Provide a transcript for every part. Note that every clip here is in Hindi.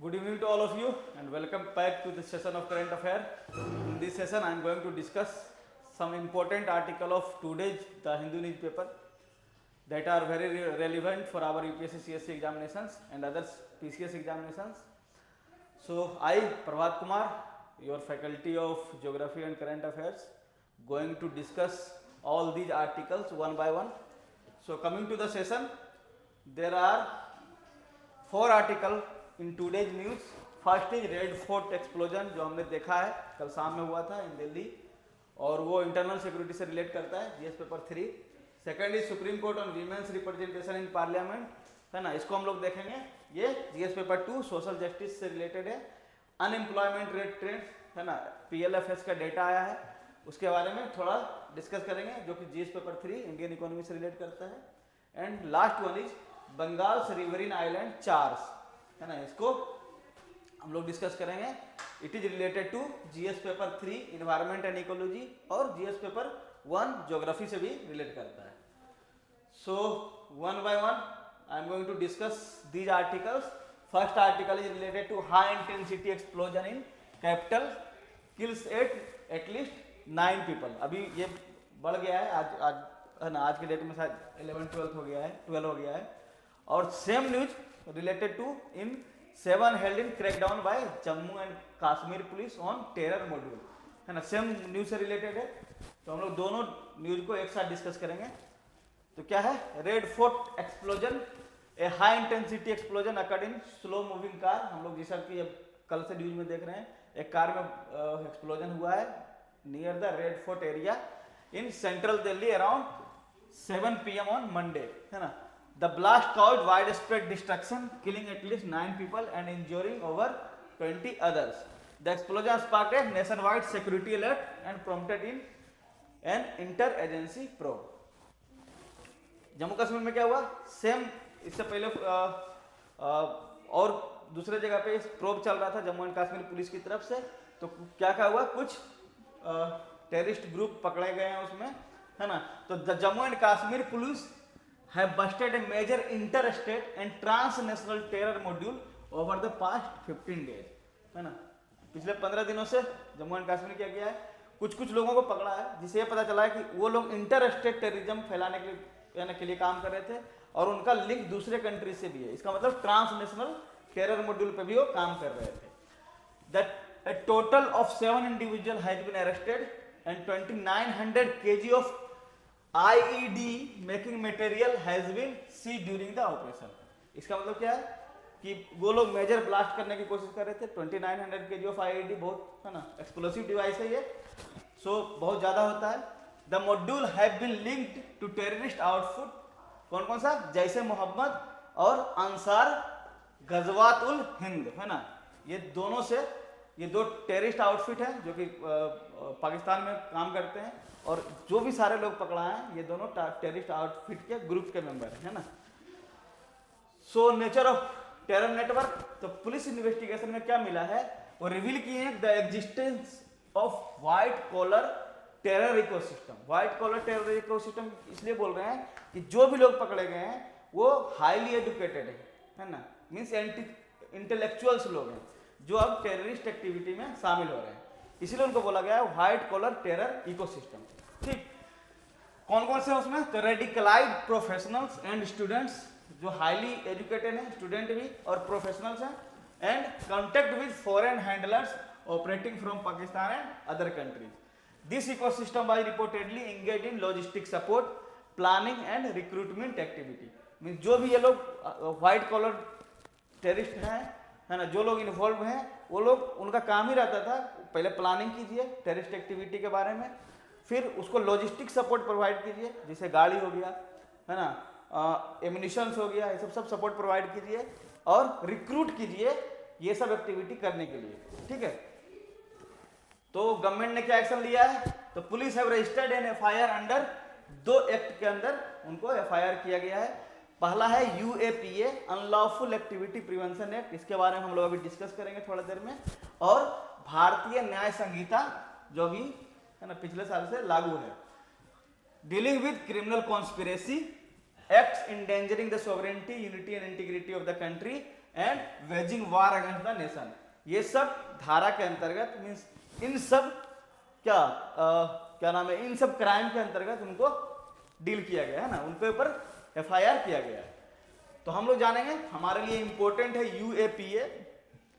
Good evening to all of you and welcome back to this session of current affair. In this session I am going to discuss some important article of today's The Hindu newspaper that are very relevant for our UPSC CSC examinations and others PCS examinations. So I, Prabhat Kumar, your faculty of Geography and Current Affairs, going to discuss all these articles one by one. So coming to the session, there are 4 articles in today's news. First is red fort explosion जो हमने देखा है कल शाम में हुआ था इन दिल्ली और वो इंटरनल सिक्योरिटी से रिलेट करता है GS paper 3. Second is supreme court on women's representation in parliament, है ना, इसको हम लोग देखेंगे. ये जीएस पेपर 2 सोशल जस्टिस से रिलेटेड है. अनएम्प्लॉयमेंट रेट ट्रेंड, है ना, पीएलएफएस का डेटा आया है उसके बारे में थोड़ा डिस्कस करेंगे जो कि जीएस पेपर 3 इंडियन इकोनॉमी से रिलेट करता है. And last one is Bengal riverine island chars, है ना, इसको हम लोग डिस्कस करेंगे. It is related to GS paper 3 environment and ecology और जीएस पेपर 1 ज्योग्राफी से भी रिलेट करता है. So one by one I am going to discuss these articles. First article is related to high intensity explosion in capital kills at least 9 people. अभी ये बढ़ गया है, आज है ना, आज के डेट में शायद 11-12 हो गया है, 12 हो गया है. और same news related to in 7 held in crackdown by Jammu and Kashmir police on terror module, है ना, सेम न्यूज से रिलेटेड है. तो हम लोग दोनों न्यूज को एक साथ डिस्कस करेंगे. तो क्या है, red fort explosion, A high intensity explosion occurred in slow moving car. हम लोग जैसा कि कल से न्यूज में देख रहे हैं, एक कार में एक्सप्लोजन हुआ है near the red fort area in central Delhi around 7 PM on Monday, है ना. The blast caused widespread destruction, killing at least 9 people and injuring over 20 others. The explosion sparked a nationwide security alert and prompted in an inter-agency probe. Jammu Kashmir में क्या हुआ, सेम इससे पहले और दूसरे जगह पे प्रोब चल रहा था जम्मू एंड कश्मीर पुलिस की तरफ से. तो क्या क्या हुआ, कुछ टेररिस्ट ग्रुप पकड़े गए हैं उसमें, है ना. तो Jammu and Kashmir police have busted a major interstate and transnational terror module over the past 15 days, है ना. पिछले 15 दिनों से जम्मू एंड कश्मीर क्या किया है, कुछ लोगों को पकड़ा है जिससे ये पता चला है कि वो लोग इंटरस्टेट टेररिज्म फैलाने के लिए काम कर रहे थे और उनका लिंक दूसरे कंट्री से भी है. इसका मतलब ट्रांसनेशनल टेरर मॉड्यूल पे भी वो काम कर रहे थे. That a total of 7 individuals has been arrested and 2900 kg of IED making material has been seized during the operation. इसका मतलब क्या है कि वो लोग मेजर ब्लास्ट करने की कोशिश कर रहे थे. 2900 kg ऑफ IED बहुत, है ना, एक्सप्लोसिव डिवाइस है ये, सो बहुत ज्यादा होता है. The module have been linked to terrorist outfit. कौन कौन सा, जैसे मोहम्मद और अंसार गजवात उल हिंद, है ना. ये दोनों से, ये 2 टेररिस्ट आउटफिट है जो कि पाकिस्तान में काम करते हैं और जो भी सारे लोग पकड़ा हैं ये दोनों टेररिस्ट आउटफिट के ग्रुप के मेंबर है ना. So nature of terror network, तो पुलिस इन्वेस्टिगेशन में क्या मिला है, वो रिवील किए हैं the existence of white collar terror ecosystem. White collar terror ecosystem इसलिए बोल रहे हैं कि जो भी लोग पकड़े गए हैं वो हाईली एजुकेटेड है ना, मीन्स इंटेलेक्चुअल्स लोग हैं जो अब टेररिस्ट एक्टिविटी में शामिल हो रहे हैं, इसीलिए उनको बोला गया है व्हाइट कॉलर टेरर इकोसिस्टम. ठीक, कौन कौन से उसमें, तो रेडिकलाइज प्रोफेशनल्स एंड स्टूडेंट्स, जो हाईली एजुकेटेड हैं, स्टूडेंट भी और प्रोफेशनल्स हैं, and contact with foreign handlers operating from Pakistan and other countries. This ecosystem was reportedly engage in logistic support, planning and recruitment activity. Mean जो भी ये लोग व्हाइट कॉलर टेररिस्ट हैं, है ना, जो लोग इन्वॉल्व हैं वो लोग, उनका काम ही रहता था पहले प्लानिंग कीजिए टेररिस्ट एक्टिविटी के बारे में, फिर उसको लॉजिस्टिक सपोर्ट प्रोवाइड कीजिए, जैसे गाड़ी हो गया, है ना, एम्यूनिशंस हो गया, ये सब सपोर्ट प्रोवाइड कीजिए और रिक्रूट कीजिए ये सब एक्टिविटी करने के लिए. ठीक है, तो गवर्नमेंट ने क्या एक्शन लिया है, तो police have registered an FIR under 2 act के अंदर उनको एफआईआर किया गया है. पहला है UAPA unlawful activity prevention act, इसके बारे में हम लोग अभी डिस्कस करेंगे थोड़ा देर में. और भारतीय न्याय संहिता जो भी, है ना, पिछले साल से लागू है, dealing with criminal conspiracy, acts endangering the sovereignty, unity and integrity of the country and waging war against the nation. ये सब धारा के अंतर्गत मीन्स इन सब क्या नाम है, इन सब क्राइम के अंतर्गत उनको डील किया गया है ना, उनके ऊपर FIR किया गया है। तो हम लोग जानेंगे, हमारे लिए इंपॉर्टेंट है UAPA,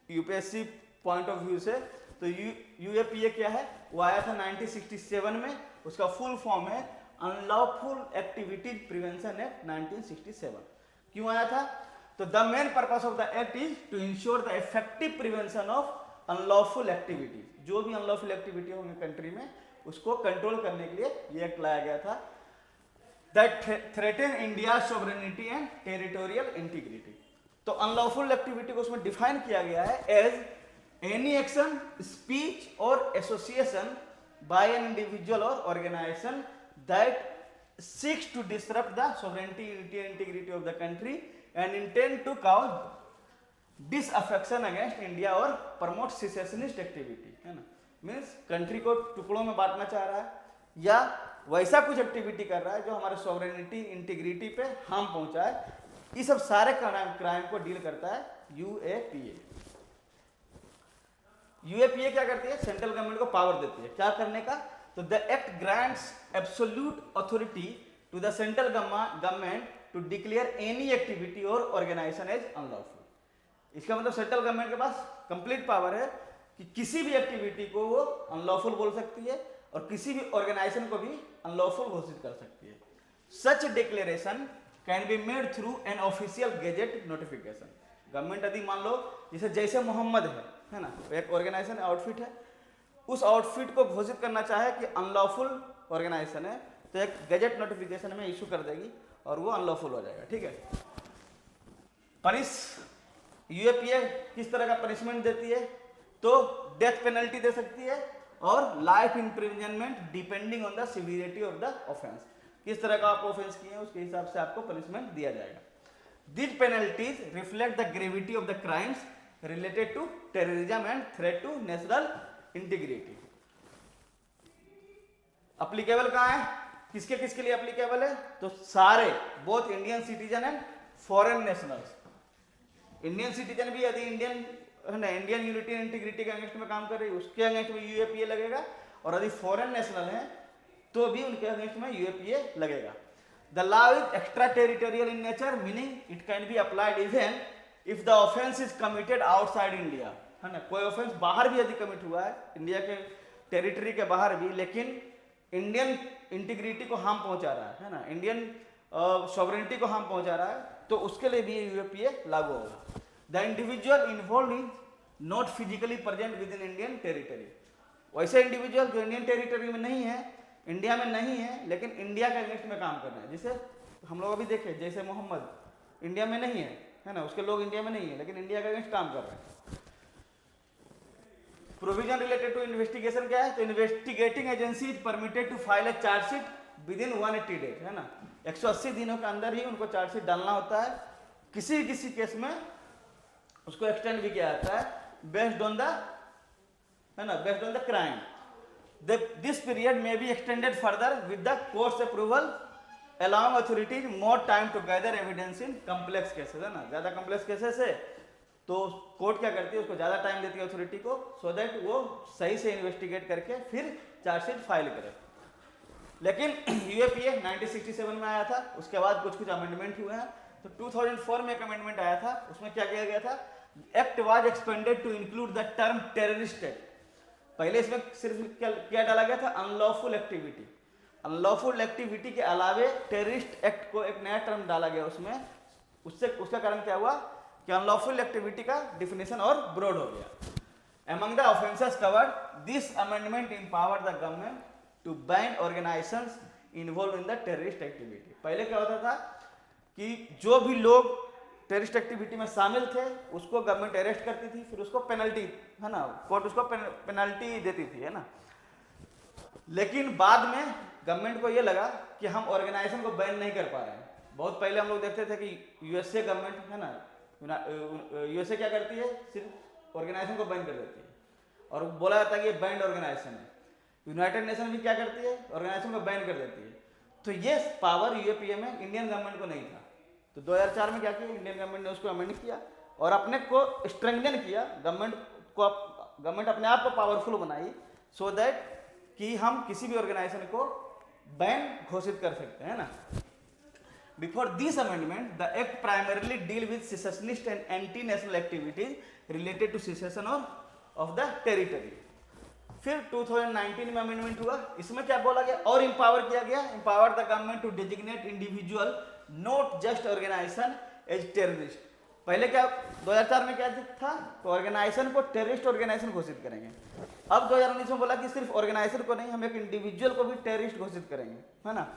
UPSC point of view से। तो UAPA क्या है, वो आया था 1967 में, उसका फुल फॉर्म है अनलॉफुल एक्टिविटीज प्रिवेंशन एक्ट 1967। क्यों आया था, तो the main purpose of the act is to ensure the effective prevention of unlawful activities. जो भी अनलॉफुल एक्टिविटी होंगे कंट्री में, उसको कंट्रोल करने के लिए ये एक्ट लाया गया था, that threaten India sovereignty and territorial integrity. तो अनलॉफुल एक्टिविटी को उसमें डिफाइन किया गया है एज एनी एक्शन, स्पीच और एसोसिएशन बाय एन इंडिविजुअल और organisation that seeks to disrupt the sovereignty and integrity of the country and intend to cause disaffection against India और promote secessionist activity, है ना। मीन्स कंट्री को टुकड़ों में बांटना चाह रहा है या वैसा कुछ एक्टिविटी कर रहा है जो हमारे सॉवरेनिटी इंटीग्रिटी पे हार्म पहुंचाए। ये सब सारे क्राइम को डील करता है UAPA। UAPA क्या करती है, सेंट्रल गवर्नमेंट को पावर देती है क्या करने का, तो the act grants absolute authority to the central government to declare any activity और ऑर्गेनाइजेशन एज अनलॉफुल। इसका मतलब सेंट्रल गवर्नमेंट के पास कंप्लीट पावर है कि किसी भी एक्टिविटी को वो अनलॉफुल बोल सकती है और किसी भी ऑर्गेनाइजेशन को भी अनलॉफुल घोषित कर सकती है। सच declaration can be made through an official gazette notification. Government यदि मान लो जैसे मोहम्मद है ना, एक ऑर्गेनाइजेशन आउटफिट है, उस आउटफिट को घोषित करना चाहे कि अनलॉफुल ऑर्गेनाइजेशन है, तो एक गैजेट नोटिफिकेशन में इशू कर देगी और वो अनलॉफुल हो जाएगा, ठीक है। UAPA किस तरह का पनिशमेंट देती है, तो डेथ पेनल्टी दे सकती है और life imprisonment depending on the severity of the offence. किस तरह का आप ऑफेंस किए हैं उसके हिसाब से आपको पनिशमेंट दिया जाएगा। These penalties reflect the gravity of the crimes related to terrorism and threat to national integrity. Applicable कहाँ है, किसके किसके लिए applicable है, तो सारे both Indian citizen and foreign nationals. Indian citizen भी यदि इंडियन यूनिटी एंड इंटीग्रिटी के अगेंस्ट में काम कर रही है उसके अगेंस्ट में UAPA लगेगा, और यदि फॉरेन नेशनल है तो भी उनके अगेंस्ट में UAPA लगेगा। The law is extraterritorial in nature, meaning it can be applied even if the offence is committed outside India, है ना। कोई ऑफेंस बाहर भी यदि कमिट हुआ है, इंडिया के टेरिटरी के बाहर भी, लेकिन इंडियन इंटीग्रिटी को हार्म पहुंचा रहा है ना, इंडियन सॉवरेनिटी को हार्म पहुंचा रहा है, तो उसके लिए भी UAPA लागू होगा। The individual involve in not physically present with in Indian territory. वैसे इंडिविजुअल जो इंडियन टेरिटरी में नहीं है, इंडिया में नहीं है, लेकिन इंडिया के अगेंस्ट में काम कर रहे हैं, जिसे हम लोग अभी देखे जैसे मोहम्मद इंडिया में नहीं है ना, उसके लोग इंडिया में नहीं है लेकिन इंडिया के अगेंस्ट काम कर रहे हैं। प्रोविजन रिलेटेड टू इन्वेस्टिगेशन क्या है, तो investigating agency is permitted to file a chargesheet within 180 days, है ना। 180 दिनों के अंदर ही उनको चार्जशीट डालना होता है। किसी किसी केस में उसको एक्सटेंड भी किया जाता है based on the crime. This period may be extended further with the court's approval, allowing authorities more time to gather evidence in complex cases, है ना। ज़्यादा complex cases है तो कोर्ट क्या करती है, उसको ज़्यादा टाइम देती है अथॉरिटी को, सो दैट वो सही से इन्वेस्टिगेट करके फिर चार्जशीट फाइल करे। लेकिन UAPA 1967 में आया था, उसके बाद कुछ कुछ अमेंडमेंट हुए हैं। तो 2004 में एक अमेंडमेंट आया था, उसमें क्या किया गया था, act was expanded to include the term terrorist act. पहले इसमें सिर्फ क्या डाला गया था, अनलॉफुल एक्टिविटी। अनलॉफुल एक्टिविटी के अलावे टेररिस्ट एक्ट को एक नया टर्म डाला गया उसमें। उसका कारण क्या हुआ कि अनलॉफुल एक्टिविटी का डिफिनेशन और ब्रॉड हो गया। Among the offences covered, this amendment empower the government to ban organisations involve in the terrorist activity. पहले क्या होता था कि जो भी लोग टेररिस्ट एक्टिविटी में शामिल थे उसको गवर्नमेंट अरेस्ट करती थी, फिर उसको पेनल्टी, है ना, कोर्ट उसको पेनल्टी देती थी, है ना। लेकिन बाद में गवर्नमेंट को ये लगा कि हम ऑर्गेनाइजेशन को बैन नहीं कर पा रहे हैं। बहुत पहले हम लोग देखते थे कि USA गवर्नमेंट, है ना, USA क्या करती है, सिर्फ ऑर्गेनाइजेशन को बैन कर देती है और बोला जाता है कि ये बैंड ऑर्गेनाइजेशन है। यूनाइटेड नेशन भी क्या करती है, ऑर्गेनाइजेशन को बैन कर देती है। तो ये पावर UAPA में इंडियन गवर्नमेंट को नहीं था। तो 2004 में क्या किया, इंडियन गवर्नमेंट ने उसको अमेंड किया और अपने को स्ट्रेंथन किया, गवर्नमेंट अपने आप को पावरफुल बनाई, सो दैट कि हम किसी भी ऑर्गेनाइजेशन को बैन घोषित कर सकते हैं ना। Before this amendment the act primarily deal with secessionist and anti national activities related to secession of the territory. फिर 2019 में अमेंडमेंट हुआ, इसमें क्या बोला गया और इंपावर किया गया, empower the government to designate individual not just organisation as terrorist. पहले क्या 2004 में क्या था, तो ऑर्गेनाइजेशन को टेररिस्ट ऑर्गेनाइजेशन घोषित करेंगे। अब 2019 में बोला कि सिर्फ ऑर्गेनाइजेशन को नहीं, हम एक इंडिविजुअल को भी टेररिस्ट घोषित करेंगे, है ना।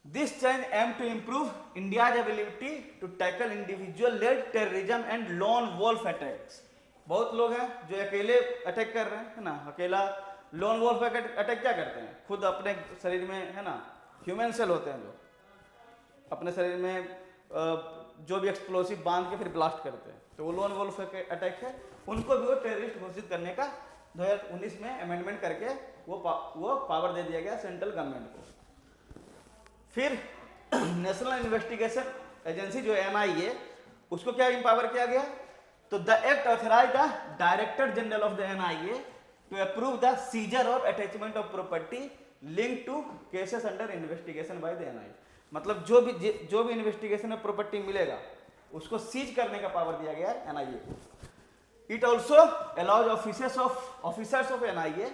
This change aim to improve India's ability to tackle individual led terrorism and lone wolf attacks. बहुत लोग हैं जो अकेले अटैक कर रहे हैं, है ना। अकेला लोन वॉल्फ अटैक क्या करते हैं, खुद अपने शरीर में, है ना, ह्यूमन सेल होते हैं जो अपने शरीर में जो भी एक्सप्लोसिव बांध के फिर ब्लास्ट करते हैं, तो वो लोन वॉल्फ अटैक है, उनको भी वो टेररिस्ट घोषित करने का 2019 में अमेंडमेंट करके वो पावर दे दिया गया सेंट्रल गवर्नमेंट को। फिर नेशनल इन्वेस्टिगेशन एजेंसी जो NIA, उसको क्या इंपावर किया गया, तो the act authorise the director general of the NIA to approve the seizure और attachment of property link to cases under investigation by the NIA। मतलब जो भी इन्वेस्टिगेशन में प्रॉपर्टी मिलेगा उसको सीज करने का पावर दिया गया है NIA को। It also allows officers of NIA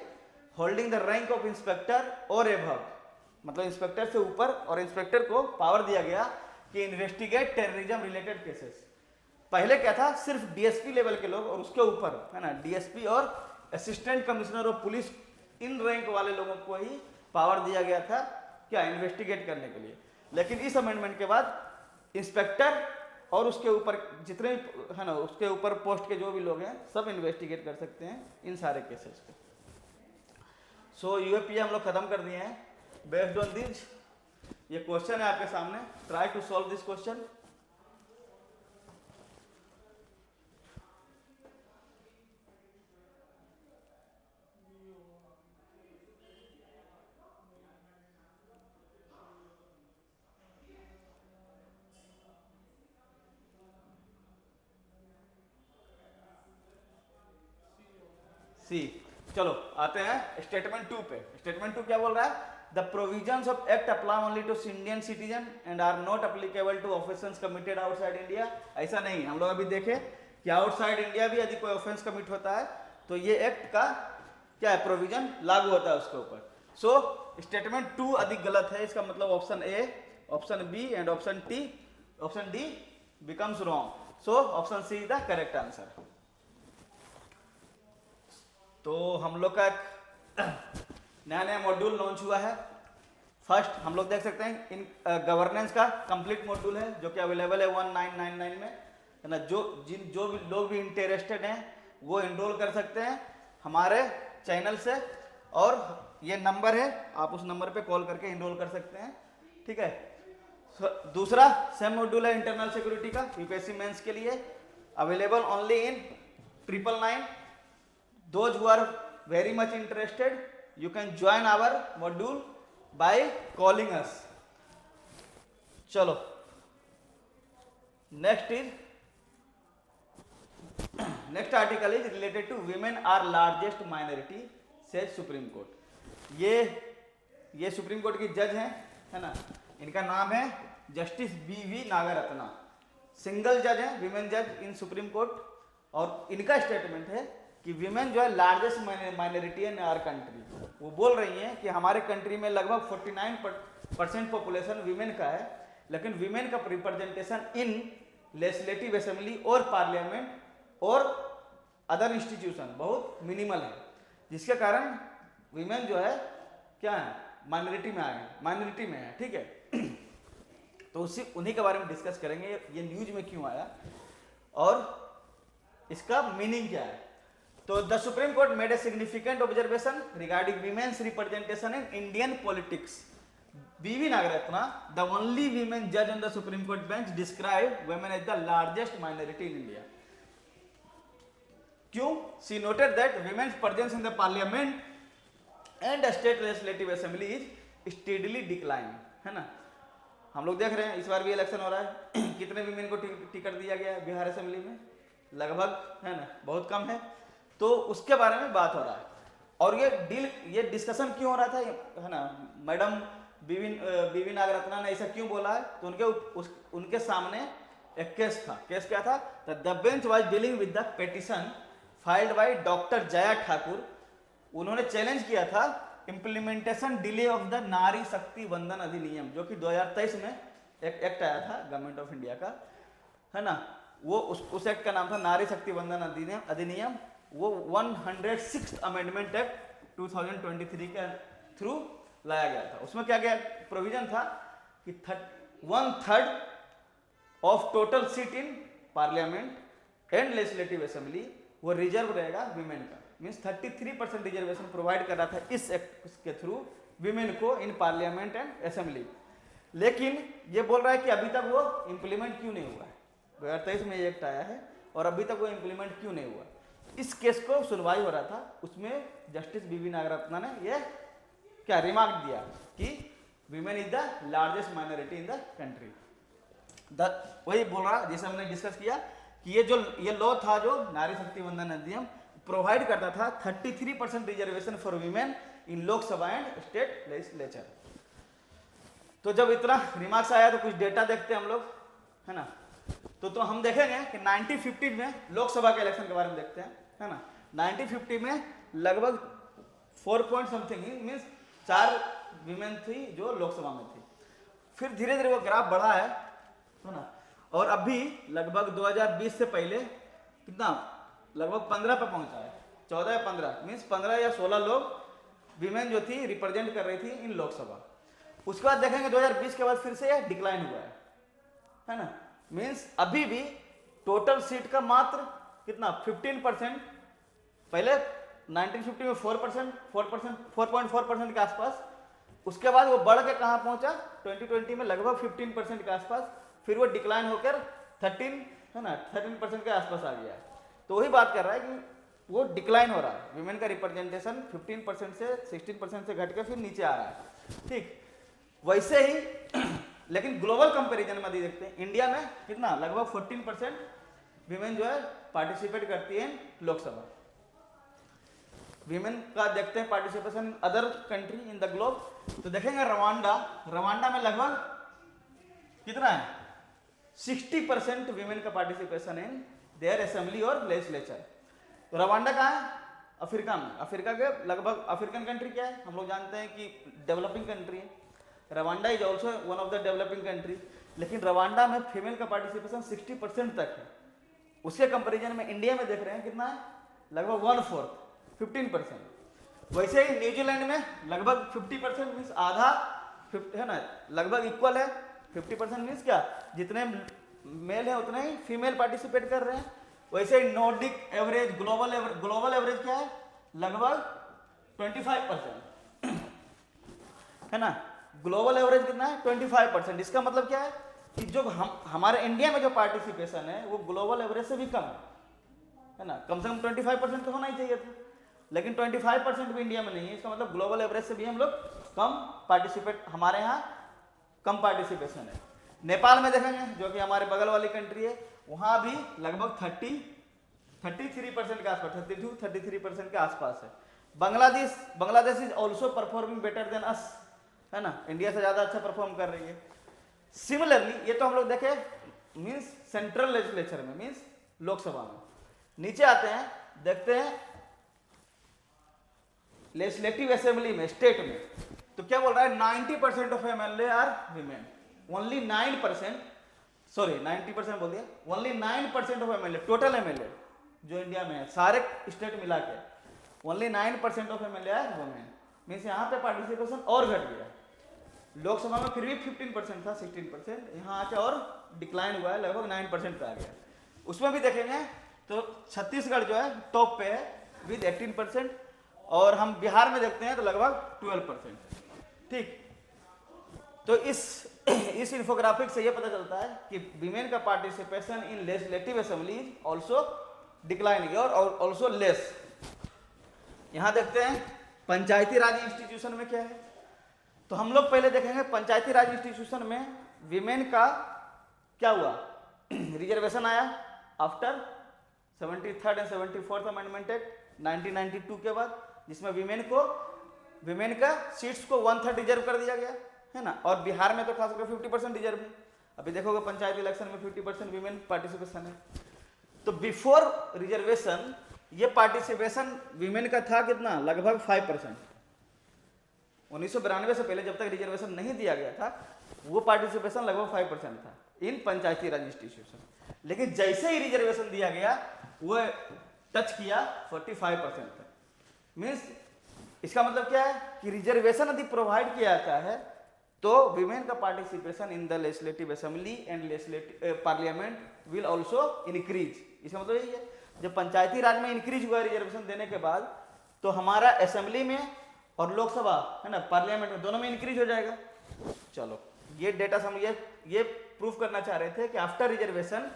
holding the rank of inspector और एबव, मतलब इंस्पेक्टर से ऊपर, और इंस्पेक्टर को पावर दिया गया कि इन्वेस्टिगेट टेररिज्म रिलेटेड केसेस। पहले क्या था, सिर्फ DSP लेवल के लोग और उसके ऊपर, है ना, DSP और assistant commissioner of police, in rank वाले लोगों को ही पावर दिया गया था क्या, इन्वेस्टिगेट करने के लिए। लेकिन इस अमेंडमेंट के बाद इंस्पेक्टर और उसके ऊपर जितने, है ना, उसके ऊपर पोस्ट के जो भी लोग हैं सब इन्वेस्टिगेट कर सकते हैं इन सारे केसेस को। सो UAPA हम लोग खत्म कर दिए हैं। बेस्ड ऑन दिस ये क्वेश्चन है आपके सामने, try to solve this question. See, चलो आते हैं स्टेटमेंट 2 पे। स्टेटमेंट 2 क्या बोल रहा है, the provisions of act apply only to Indian citizen and are not applicable to offence committed outside India. ऐसा नहीं, हम लोग अभी देखे कि आउटसाइड इंडिया भी यदि कोई ऑफेंस कमिट होता है तो ये एक्ट का क्या है, प्रोविजन लागू होता है उसके ऊपर। सो स्टेटमेंट 2 अधिक गलत है, इसका मतलब option A, option B and option D becomes wrong. So option C is the correct answer. तो हम लोग का नया मॉड्यूल लॉन्च हुआ है। फर्स्ट हम लोग देख सकते हैं इन गवर्नेंस का कंप्लीट मॉड्यूल है जो कि अवेलेबल है 1999 में, है ना। जो भी लोग भी इंटरेस्टेड हैं वो एनरोल कर सकते हैं हमारे चैनल से, और ये नंबर है, आप उस नंबर पे कॉल करके एनरोल कर सकते हैं, ठीक है। दूसरा सेम मॉड्यूल है इंटरनल सिक्योरिटी का, UPSC मेंस के लिए, available only in 999। Those who are very much interested, you can join our module by calling us. चलो next article is related to women are largest minority says Supreme Court। ये सुप्रीम कोर्ट की जज हैं, है ना। इनका नाम है जस्टिस BV नागरत्ना, सिंगल जज हैं, विमेन जज इन सुप्रीम कोर्ट। और इनका स्टेटमेंट है कि विमेन जो है largest minority in our country. वो बोल रही हैं कि हमारे कंट्री में लगभग 49% पॉपुलेशन विमेन का है, लेकिन विमेन का रिप्रेजेंटेशन इन लेजिस्लेटिव असेंबली और पार्लियामेंट और अदर इंस्टीट्यूशन बहुत मिनिमल है, जिसके कारण विमेन जो है क्या है, माइनॉरिटी में है, ठीक है। तो उन्हीं के बारे में डिस्कस करेंगे, ये न्यूज में क्यों आया और इसका मीनिंग क्या है। तो the Supreme Court made a significant observation regarding women's representation in Indian politics. BV Nagarathna, the only women जज on the Supreme Court bench, describe women as the largest minority in India. क्यों? She noted that women's presence in the parliament and state legislative assembly is steadily declining, है ना। हम लोग देख रहे हैं इस बार भी इलेक्शन हो रहा है कितने वीमेन को टिकट दिया गया है बिहार असेंबली में, लगभग है ना, बहुत कम है। तो उसके बारे में बात हो रहा है। और ये डिस्कशन क्यों हो रहा था, है ना, मैडम बीवी नागरत्ना ने ऐसा क्यों बोला है, तो उनके सामने एक केस था। केस क्या था? The bench was dealing with the petition filed by doctor Jaya Thakur. उन्होंने चैलेंज किया था इम्प्लीमेंटेशन डिले ऑफ द नारी शक्ति वंदन अधिनियम, जो कि 2023 में एक एक्ट आया था गवर्नमेंट ऑफ इंडिया का, है ना। वो उस एक्ट का नाम था नारी शक्ति वंदन अधिनियम। वो 106th अमेंडमेंट एक्ट 2023 के थ्रू लाया गया था। उसमें क्या क्या प्रोविजन था कि 1/3 of total seat in parliament and legislative assembly वो रिजर्व रहेगा विमेन का। मीन्स 33% रिजर्वेशन प्रोवाइड कर रहा था इस एक्ट के थ्रू विमेन को इन पार्लियामेंट एंड असेंबली। लेकिन ये बोल रहा है कि अभी तक वो इम्प्लीमेंट क्यों नहीं हुआ है। 2023 में ये एक्ट आया है और अभी तक वो इम्प्लीमेंट क्यों नहीं हुआ। इस केस को सुनवाई हो रहा था, उसमें जस्टिस बीवी नागरत्ना ने ये क्या रिमार्क दिया कि women is the largest minority in the country. वही बोल रहा, जैसे हमने डिस्कस किया कि ये लॉ था जो नारी शक्ति वंदन अधिनियम प्रोवाइड करता था 33% reservation for women in Lok Sabha and state legislature. तो जब इतना रिमार्क्स आया तो कुछ डेटा देखते हैं हम लोग, है ना। तो हम देखेंगे कि 1950 में लोकसभा के इलेक्शन के बारे में देखते हैं, है ना। 1950 में लगभग 4 पॉइंट समथिंग मीन्स 4 वीमेन थी जो लोकसभा में थी। फिर धीरे धीरे वो ग्राफ बढ़ा है ना। और अभी लगभग 2020 से पहले कितना, लगभग 15 पे पहुंचा है, 14 या 15 मीन्स 15 या 16 लोग वीमेन जो थी रिप्रेजेंट कर रही थी इन लोकसभा। उसके बाद देखेंगे 2020 के बाद फिर से डिक्लाइन हुआ है ना। मीन्स अभी भी टोटल सीट का मात्र कितना 15%, पहले 1950 में 4.4% के आसपास, उसके बाद वो बढ़ के कहाँ पहुंचा 2020 में लगभग 15% के आसपास, फिर वो डिक्लाइन होकर 13 है ना 13% के आसपास आ गया है। तो वही बात कर रहा है कि वो डिक्लाइन हो रहा है, विमेन का रिप्रेजेंटेशन 15% से 16% से घट के फिर नीचे आ रहा है, ठीक। वैसे ही लेकिन ग्लोबल कंपैरिजन में देखते हैं इंडिया में कितना लगभग 14% विमेन जो है पार्टिसिपेट करती है लोकसभा। विमेन का देखते हैं participation in other country in the globe, तो देखेंगे रवांडा में लगभग कितना है 60% विमेन का पार्टिसिपेशन इन देयर असेंबली और लेजिस्लेचर। तो रवांडा कहाँ है? अफ्रीका में। अफ्रीका के लगभग, अफ्रीकन कंट्री क्या है हम लोग जानते हैं कि डेवलपिंग कंट्री है। Rwanda is also one of the developing country, लेकिन रवांडा में फीमेल का पार्टिसिपेशन 60% तक है। उसके कंपेरिजन में इंडिया में देख रहे हैं कितना है, लगभग 1/4 15%। वैसे ही न्यूजीलैंड में लगभग 50% मीन्स आधा है ना, लगभग इक्वल है। 50% मीन्स क्या, जितने मेल है उतने ही फीमेल पार्टिसिपेट कर रहे हैं। वैसे ही नॉर्डिक एवरेज, ग्लोबल एवरेज क्या है, लगभग 25% है ना। ग्लोबल एवरेज कितना है 25%। इसका मतलब क्या है कि जो हमारे इंडिया में जो पार्टिसिपेशन है वो ग्लोबल एवरेज से भी कम है ना। कम से कम 25% तो होना ही चाहिए था, लेकिन 25% भी इंडिया में नहीं है। इसका मतलब ग्लोबल एवरेज से भी हम लोग कम पार्टिसिपेट, हमारे यहाँ कम पार्टिसिपेशन है। नेपाल में देखेंगे जो कि हमारे बगल वाली कंट्री है, वहाँ भी लगभग 33% के आसपास, 32-33% के आसपास है। Bangladesh is also performing better than us, है ना, इंडिया से ज्यादा अच्छा परफॉर्म कर रही है। सिमिलरली ये तो हम लोग देखे मीन्स सेंट्रल लेजिस्लेचर में, मीन्स लोकसभा में। नीचे आते हैं, देखते हैं लेजिस्लेटिव असेंबली में, स्टेट में, तो क्या बोल रहा है 90% of MLA are women. Only 9%, sorry 90% बोल दिया, only 9% of MLA, total MLA जो इंडिया में है सारे स्टेट मिला के, only 9% of MLA are women. Means यहाँ पे पार्टिसिपेशन और घट गया। लोकसभा में फिर भी 15% था, 16%, यहाँ आके और डिक्लाइन हुआ है, लगभग 9% पे आ गया। उसमें भी देखेंगे तो छत्तीसगढ़ जो है टॉप पे है विद 18%, और हम बिहार में देखते हैं तो लगभग 12%, ठीक। तो इस इंफोग्राफिक से ये पता चलता है कि विमेन का participation in legislative assembly also declining और ऑल्सो लेस। यहाँ देखते हैं पंचायती राज इंस्टीट्यूशन में क्या है, तो हम लोग पहले देखेंगे पंचायती राज इंस्टीट्यूशन में विमेन का क्या हुआ, रिजर्वेशन आया after 73rd and 74th amendment act 1992 के बाद, जिसमें विमेन का सीट्स को 1/3 रिजर्व कर दिया गया है ना। और बिहार में तो खासकर 50% रिजर्व है। अभी देखोगे पंचायत इलेक्शन में 50% विमेन पार्टिसिपेशन है। तो बिफोर रिजर्वेशन ये पार्टिसिपेशन विमेन का था कितना, लगभग 5%। 1992 से पहले जब तक रिजर्वेशन नहीं दिया गया था वो पार्टिसिपेशन लगभग 5% था इन पंचायती राज इंस्टीट्यूशन। लेकिन जैसे ही रिजर्वेशन दिया गया वो टच किया 45% तक। मीन्स इसका मतलब क्या है कि रिजर्वेशन यदि प्रोवाइड किया जाता है तो विमेन का participation in the legislative assembly and legislative parliament will also increase. इसका मतलब यही है, जब पंचायती राज में इंक्रीज हुआ रिजर्वेशन देने के बाद तो हमारा असेंबली में और लोकसभा है ना, पार्लियामेंट में, दोनों में इंक्रीज हो जाएगा। चलो ये डेटा समझिए, ये प्रूफ करना चाह रहे थे कि after reservation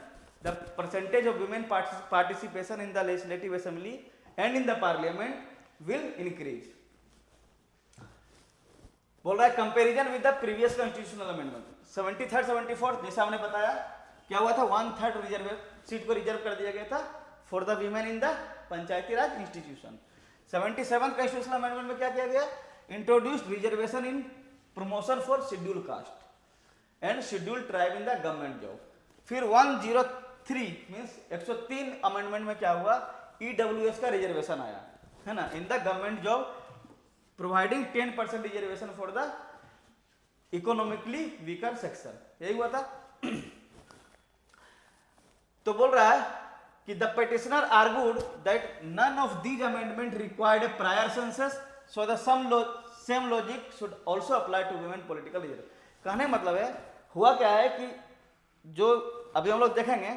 the percentage of women participation in the legislative assembly and in the parliament will increase. बोल रहा है comparison with the previous constitutional amendment 73rd 74th, जैसा हमने बताया क्या हुआ था, 1/3 रिजर्व सीट को रिजर्व कर दिया गया था for the women in the Panchayati Raj institution. 77th constitutional amendment में क्या किया गया, introduced reservation in promotion for schedule caste and schedule tribe in the government job. फिर 103 मींस 103 अमेंडमेंट में क्या हुआ, ईडब्ल्यूएस का रिजर्वेशन आया है ना, in the government job providing 10% reservation for the economically weaker section. यही हुआ था। तो बोल रहा है कि the petitioner argued that none of these amendment required a prior census so the same logic should also apply to women political reserve. कहने मतलब है, हुआ क्या है कि जो अभी हम लोग देखेंगे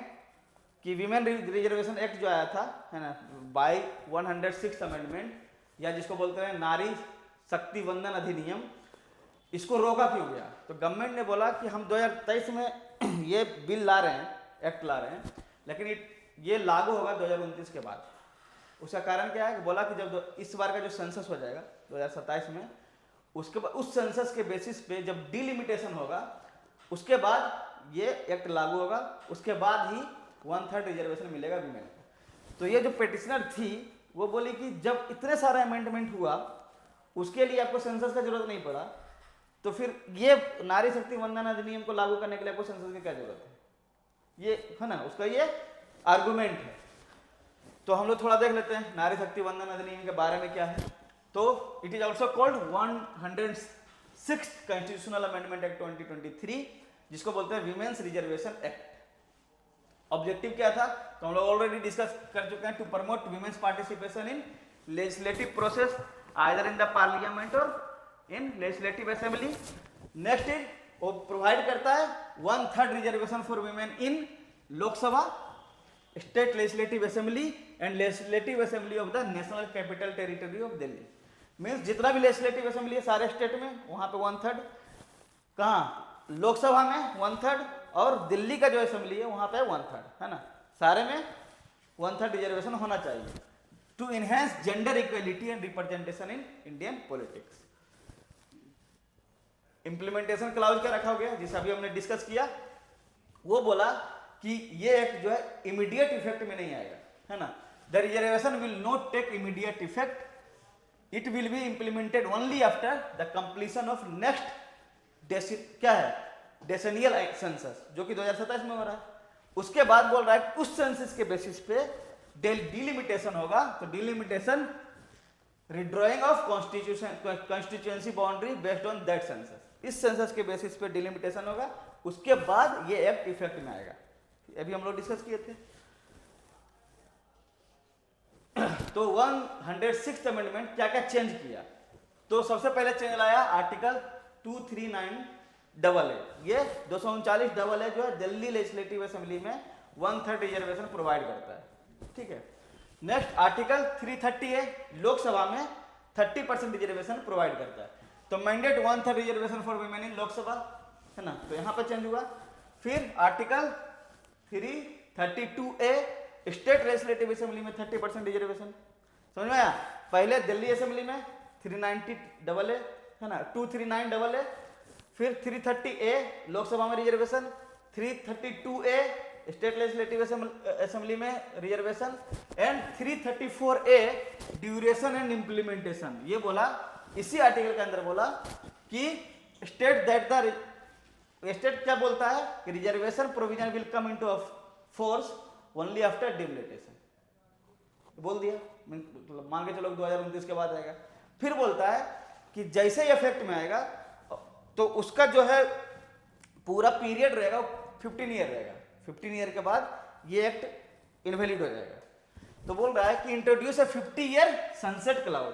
कि विमेन रिजर्वेशन एक्ट जो आया था है ना बाय 106 अमेंडमेंट, या जिसको बोलते हैं नारी शक्ति वंदन अधिनियम, इसको रोका क्यों गया। तो गवर्नमेंट ने बोला कि हम 2023 में ये बिल ला रहे हैं, एक्ट ला रहे हैं, लेकिन ये लागू होगा 2029 के बाद। उसका कारण क्या है कि बोला कि जब इस बार का जो सेंसस हो जाएगा 2027 में, उसके बाद उस सेंसस के बेसिस पे जब डिलिमिटेशन होगा उसके बाद ये एक्ट लागू होगा, उसके बाद ही 1/3 रिजर्वेशन मिलेगा विमेन को। तो ये जो पेटिशनर थी वो बोली कि जब इतने सारे अमेंडमेंट हुआ उसके लिए आपको सेंसस का जरूरत नहीं पड़ा, तो फिर ये नारी शक्ति वंदन अधिनियम को लागू करने के लिए आपको सेंसस की क्या जरूरत है, ये है ना, उसका ये आर्गुमेंट है। तो हम लोग थोड़ा देख लेते हैं नारी शक्ति वंदन अधिनियम के बारे में क्या है। तो it is also called 106 constitutional amendment act 2023, जिसको बोलते हैं विमेन्स रिजर्वेशन एक्ट। ऑब्जेक्टिव क्या था, तो हम लोग ऑलरेडी डिस्कस कर चुके हैं, to promote women's participation in legislative process either in the parliament और in legislative assembly. Next is वो प्रोवाइड करता है 1/3 reservation for women in Lok Sabha, state legislative assembly and legislative assembly of the national capital territory of Delhi. Means जितना भी लेजिस्लेटिव असेंबली है सारे स्टेट में, वहां पे 1/3, कहाँ लोकसभा में 1/3, और दिल्ली का जो असेंबली है वहां पे 1/3 है ना, सारे में 1/3 रिजर्वेशन होना चाहिए to enhance gender equality and representation in Indian politics. Implementation clause क्या रखा गया, जिसे अभी हमने डिस्कस किया, वो बोला कि ये एक्ट जो है इमीडिएट इफेक्ट में नहीं आएगा है ना, the reservation will not take immediate effect, it will be implemented only after the completion of next क्या है डेसेनियल सेंसस, जो कि 2027 में हो रहा है। उसके बाद बोल रहा है उस सेंसस के बेसिस पे डिलिमिटेशन होगा, तो delimitation redrawing of constituency boundary based on that census, इस सेंसस के बेसिस पे डिलिमिटेशन होगा, उसके बाद ये एक्ट इफेक्ट में आएगा। अभी हम लोग डिस्कस किए थे। तो 106 अमेंडमेंट क्या क्या चेंज किया, तो सबसे पहले चेंज लाया आर्टिकल 239AA, ये 239AA जो है दिल्ली लेजिस्लेटिव असेंबली में 1/3 रिजर्वेशन प्रोवाइड करता है, ठीक है। नेक्स्ट आर्टिकल 330A लोकसभा में 30% रिजर्वेशन प्रोवाइड करता है, तो mandate 1/3 reservation for women in Lok Sabha है ना, तो यहां पर चेंज हुआ। फिर article 332A state legislative assembly में 30% रिजर्वेशन, समझ में आया। पहले दिल्ली असेंबली में 390AA है ना, 239AA, फिर 330A लोकसभा में reservation, 332A state legislative assembly में reservation, and 334A duration and implementation. ये बोला इसी आर्टिकल के अंदर बोला कि स्टेट दैट द स्टेट क्या बोलता है कि reservation provision will come into force only after delimitation, बोल दिया, मतलब मान के चलो 2029 के बाद आएगा। फिर बोलता है कि जैसे ही इफेक्ट में आएगा तो उसका जो है पूरा पीरियड रहेगा 15 ईयर रहेगा, 15 ईयर के बाद ये एक्ट इनवैलिड हो जाएगा। तो बोल रहा है कि इंट्रोड्यूस ए 50 ईयर सनसेट क्लाउज,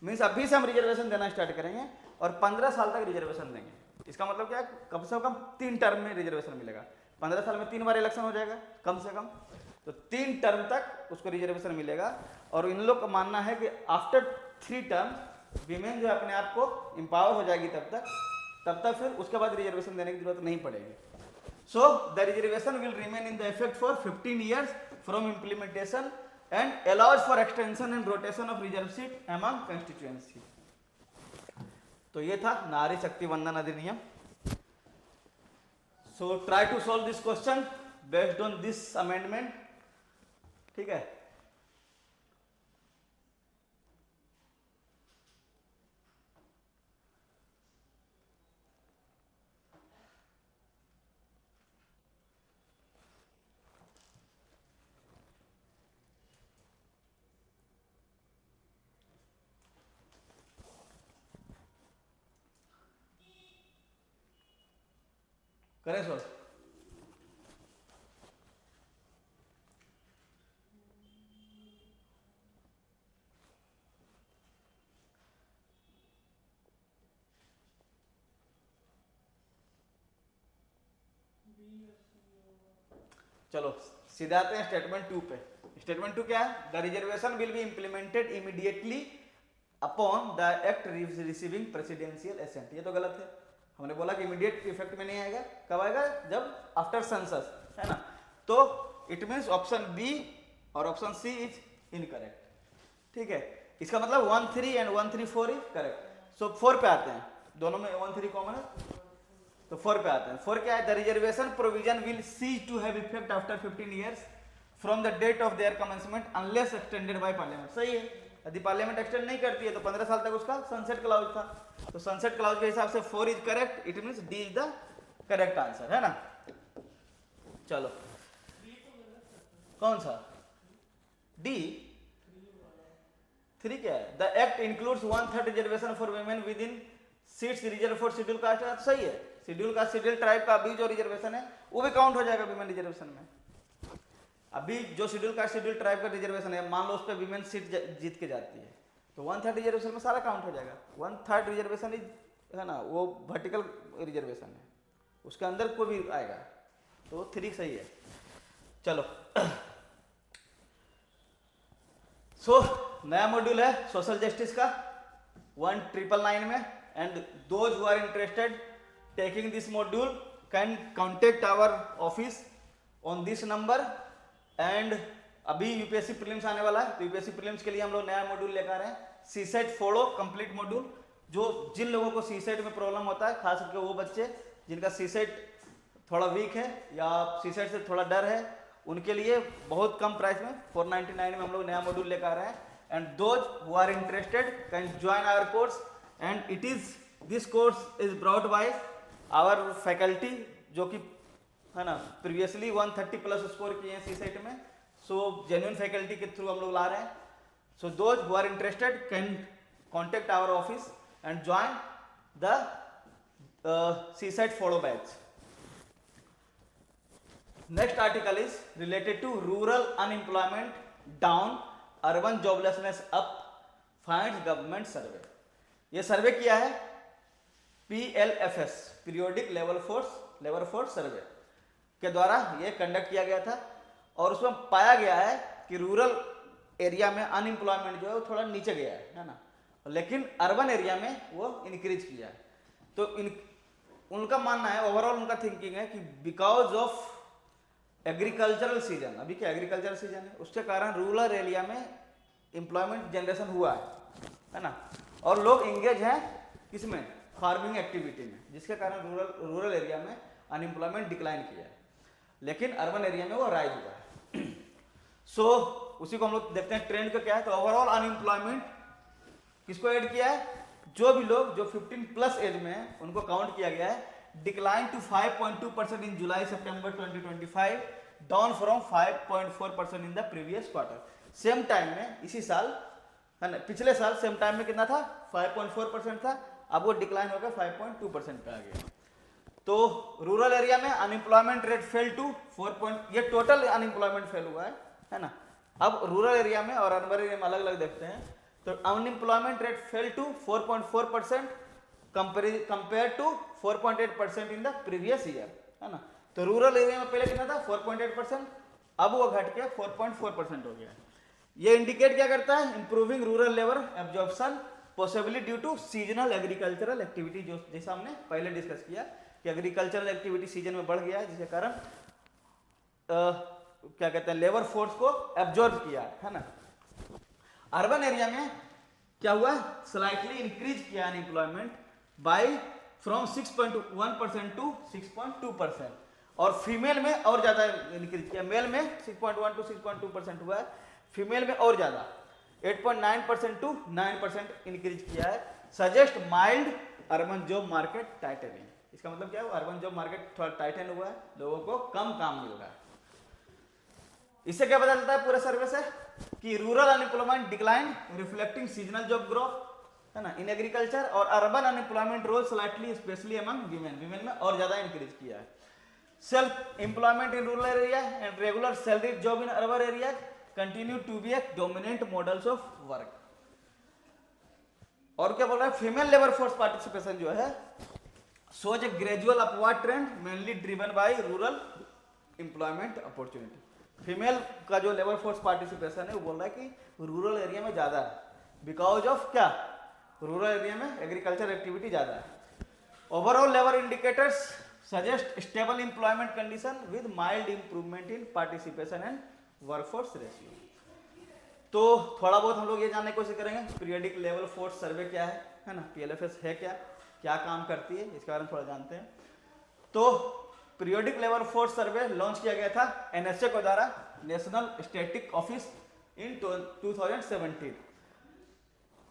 मीन्स अभी से हम रिजर्वेशन देना स्टार्ट करेंगे और 15 साल तक रिजर्वेशन देंगे। इसका मतलब क्या है, कम से कम 3 टर्म में रिजर्वेशन मिलेगा, 15 साल में 3 बार इलेक्शन हो जाएगा कम से कम, तो 3 टर्म तक उसको रिजर्वेशन मिलेगा। और इन लोग का मानना है कि आफ्टर 3 टर्म वीमेन जो अपने आप को एम्पावर हो जाएगी तब तक फिर उसके बाद रिजर्वेशन देने की जरूरत नहीं पड़ेगी। So the reservation will remain in the effect for 15 years from implementation and allows for extension and rotation of reserve seat among constituency. तो ये था Nari Shakti Vandan Adhiniyam. So try to solve this question based on this amendment, ठीक है। करें सर, चलो सीधे आते हैं स्टेटमेंट 2 पे। स्टेटमेंट 2 क्या है, the reservation will be implemented immediately upon the act receiving presidential assent. ये तो गलत है, हमने बोला कि इमीडिएट इफेक्ट में नहीं आएगा, कब आएगा, जब आफ्टर सेंसस, है ना। तो इट मीन्स ऑप्शन बी और ऑप्शन सी इज इनकरेक्ट, ठीक है। इसका मतलब 1-3 एंड 1-3-4 इज करेक्ट। सो 4 पे आते हैं, दोनों में 1-3 कॉमन है, तो 4 पे आते हैं। 4 क्या है, the reservation provision will cease to have effect after 15 years from the date of their commencement unless extended by parliament. सही है, यदि पार्लियामेंट एक्सटेंड नहीं करती है तो 15 साल तक उसका सनसेट क्लाउज था, तो सनसेट क्लाउज के हिसाब से 4 is correct, it means D is the correct answer, है ना। चलो कौन सा डी, 3 क्या है, the act includes 1/3 reservation for women with in seats reserve for schedule caste. तो सही है, शेड्यूल कास्ट शेड्यूल ट्राइब का अभी जो रिजर्वेशन है वो भी काउंट हो जाएगा विमेन रिजर्वेशन में। अभी जो शेड्यूल कास्ट शेड्यूल ट्राइब का रिजर्वेशन है, मान लो उस पर विमेन सीट जीत के जाती है तो 1/3 रिजर्वेशन में सारा काउंट हो जाएगा। 1/3 रिजर्वेशन इज, है ना, वो वर्टिकल रिजर्वेशन है, उसके अंदर कोई भी आएगा, तो 3 सही है। चलो सो नया मॉड्यूल है सोशल जस्टिस का 1999 में, and those who are interested taking this module can contact our office on this number. And अभी यूपीएससी प्रीलिम्स आने वाला है, तो यूपीएससी प्रीलिम्स के लिए हम लोग नया मॉड्यूल लेकर आ रहे हैं, सीसेट फोड़ो कंप्लीट मॉड्यूल। जो जिन लोगों को सीसेट में प्रॉब्लम होता है, खास करके वो बच्चे जिनका सीसेट थोड़ा वीक है या सीसेट से थोड़ा डर है, उनके लिए बहुत कम प्राइस में 499 में हम लोग नया मॉड्यूल लेकर आ रहे हैं। And those who are interested can join our course, and it is this course is brought by our faculty, जो कि, है ना, प्रीवियसली 130+ स्कोर किए हैं सीसेट में। सो जेन्युइन फैकल्टी के थ्रू हम लोग ला रहे हैं। So those who are interested can contact our office and join the CSAT फोड़ो batch. Next article is related to rural unemployment down, urban joblessness up, finds government survey। ये सर्वे किया है PLFS, पीरियोडिक लेबर फोर्स सर्वे के द्वारा ये कंडक्ट किया गया था, और उसमें पाया गया है कि रूरल एरिया में अनएम्प्लॉयमेंट जो है वो थोड़ा नीचे गया है ना, लेकिन अर्बन एरिया में वो इंक्रीज किया है। तो उनका मानना है, ओवरऑल उनका थिंकिंग है कि बिकॉज ऑफ एग्रीकल्चरल सीजन, अभी क्या एग्रीकल्चरल सीजन है, उसके कारण रूरल एरिया में एम्प्लॉयमेंट जनरेशन हुआ है ना, और लोग इंगेज हैं किसमें, फार्मिंग एक्टिविटी में, जिसके कारण रूरल एरिया में अनएम्प्लॉयमेंट डिक्लाइन किया है, लेकिन अर्बन एरिया में वो राइज हुआ है। सो उसी को हम लोग देखते हैं ट्रेंड का क्या है। तो ओवरऑल अनएम्प्लॉयमेंट किसको ऐड किया है, जो भी लोग जो 15+ एज में है उनको काउंट किया गया है, decline to 5.2% in July September 2025, down from 5.4% in the previous quarter. Same time में इसी साल है ना, पिछले साल सेम टाइम में कितना था, 5.4% था, अब वो डिक्लाइन होकर 5.2% पे आ गया। तो रूरल एरिया में अनएम्प्लॉयमेंट रेट फेल टू 4. ये टोटल अनएम्प्लॉयमेंट फेल हुआ है ना। अब रूरल एरिया में और अर्बन एरिया में अलग अलग देखते हैं। तो unemployment rate fell to 4.4% compare to 4.8% in the previous year, है ना। तो रूरल एरिया में पहले कितना था, 4.8%, अब वो घट के 4.4% हो गया है। ये इंडिकेट क्या करता है, improving rural labour absorption possibly due to seasonal agricultural activity, जो जैसा हमने पहले डिस्कस किया कि एग्रीकल्चरल एक्टिविटी सीजन में बढ़ गया है, जिसके कारण क्या कहते हैं, लेबर फोर्स को एब्जॉर्ब किया है ना। अर्बन एरिया में क्या हुआ, स्लाइटली इंक्रीज किया अनएम्प्लॉयमेंट बाय फ्रॉम 6.1% टू 6.2%, और फीमेल में और ज्यादा इंक्रीज किया। मेल में 6.1 टू 6.2% हुआ है, फीमेल में और ज्यादा 8.9% टू 9% इंक्रीज किया है। Suggest mild urban job market tightening, इसका मतलब क्या है, अर्बन जॉब मार्केट थोड़ा टाइटन हुआ है, लोगों को कम काम मिल रहा है। इससे क्या पता चलता है पूरे सर्वे से कि rural unemployment decline reflecting seasonal job growth, है ना, इन एग्रीकल्चर, और urban unemployment rose slightly especially among women में और ज्यादा इंक्रीज किया है। Self employment in rural area and regular salaried job in urban area continue to be a dominant models of work. और क्या बोल रहा है, फीमेल लेबर फोर्स पार्टिसिपेशन जो है shows a gradual upward trend mainly driven by rural employment opportunity। Female का जो लेबर फोर्स पार्टिसिपेशन है वो बोल रहा है कि रूरल एरिया में ज्यादा है, बिकॉज ऑफ क्या, रूरल एरिया में एग्रीकल्चर एक्टिविटी ज्यादा है। Overall labour indicators suggest stable employment condition with mild improvement in participation and workforce ratio. तो थोड़ा बहुत हम लोग ये जानने की कोशिश करेंगे पीरियडिक लेबर फोर्स सर्वे क्या है ना, PLFS है क्या काम करती है, इसके बारे में थोड़ा जानते हैं। तो periodic labour force survey launch किया गया था NSA को द्वारा, national static office, in 2017।